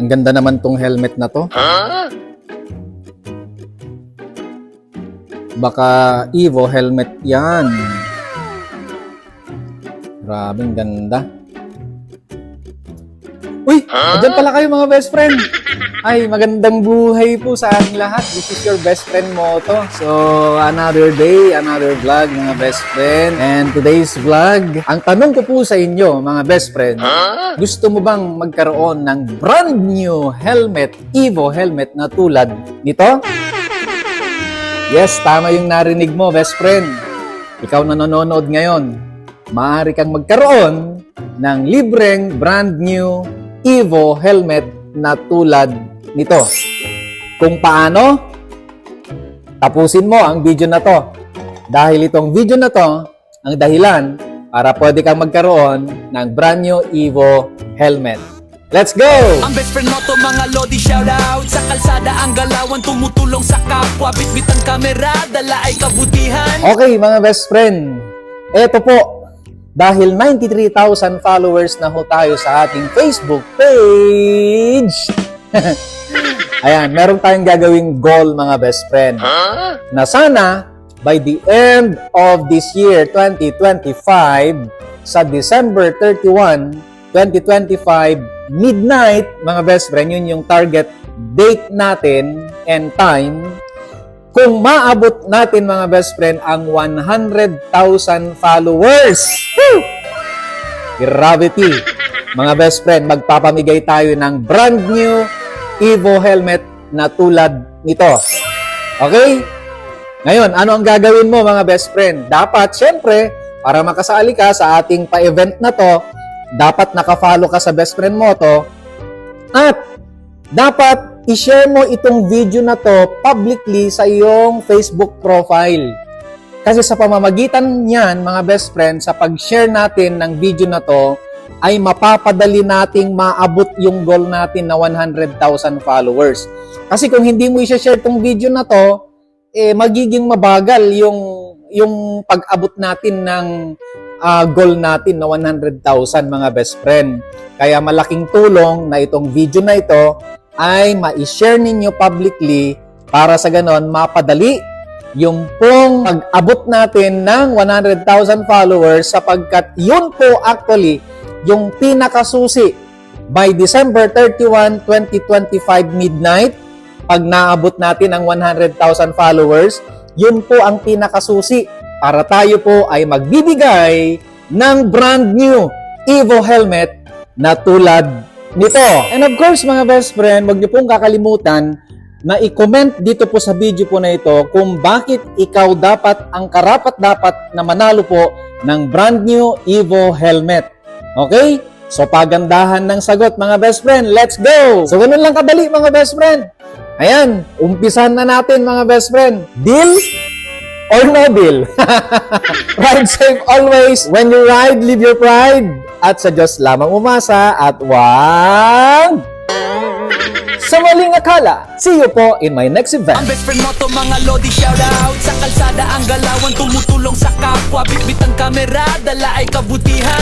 Ang ganda naman tong helmet na to. Baka Evo helmet yan. Grabe, ang ganda. Uy! Diyan pala kayo mga best friend. Ay, magandang buhay po sa ating lahat. This is your best friend Moto. So, another day, another vlog mga best friend. And today's vlog, ang tanong ko po sa inyo mga best friend, gusto mo bang magkaroon ng brand new helmet, Evo helmet na tulad nito? Yes, tama yung narinig mo best friend. Ikaw na nanonood ngayon, maaari kang magkaroon ng libreng brand new Evo helmet na tulad nito. Kung paano, tapusin mo ang video na to. Dahil itong video na to, ang dahilan para pwede kang magkaroon ng brand new Evo helmet. Let's go! Ang best friend mo to mga lodi, shoutout. Sa kalsada ang galawan, tumutulong sa kapwa. Bitbit ang kamera, dala ay kabutihan. Okay mga best friend, eto po. Dahil 93,000 followers na ho tayo sa ating Facebook page. Ayan, meron tayong gagawing goal mga best friend. Na sana, by the end of this year, 2025, sa December 31, 2025, midnight, mga best friend, yun yung target date natin and time. Kung maabot natin mga best friend ang 100,000 followers. Woo! Gravity. Mga best friend, magpapamigay tayo ng brand new Evo helmet na tulad nito. Okay? Ngayon, ano ang gagawin mo mga best friend? Dapat, syempre, para makasali ka sa ating pa-event na to, dapat nakafollow ka sa best friend mo to, at dapat i-share mo itong video na to publicly sa iyong Facebook profile. Kasi sa pamamagitan niyan, mga best friend, sa pag-share natin ng video na to, ay mapapadali nating maabot yung goal natin na 100,000 followers. Kasi kung hindi mo i-share itong video na to, magiging mabagal yung pag-abot natin ng goal natin na 100,000 mga best friend. Kaya malaking tulong na itong video na ito ay ma-share ninyo publicly para sa ganon mapadali yung pong pag-abot natin ng 100,000 followers sapagkat yun po actually yung pinakasusi by December 31, 2025 midnight. Pag naabot natin ang 100,000 followers, yun po ang pinakasusi para tayo po ay magbibigay ng brand new Evo helmet na tulad nito. And of course, mga best friend, huwag niyo pong kakalimutan na i-comment dito po sa video po na ito kung bakit ikaw dapat ang karapat-dapat na manalo po ng brand new Evo helmet. Okay? So, pagandahan ng sagot, mga best friend. Let's go! So, ganun lang kadali, mga best friend. Ayan, umpisahan na natin, mga best friend. Deal or no deal? Ride safe always. When you ride, live your pride. At sa Diyos lamang umasa at wag sa maling akala. See you po in my next event. Ang best friend mo to mga lodi, shoutout. Sa kalsada ang galawan, tumutulong sa kapwa. Bitbit ang kamera, dala ay kabutihan.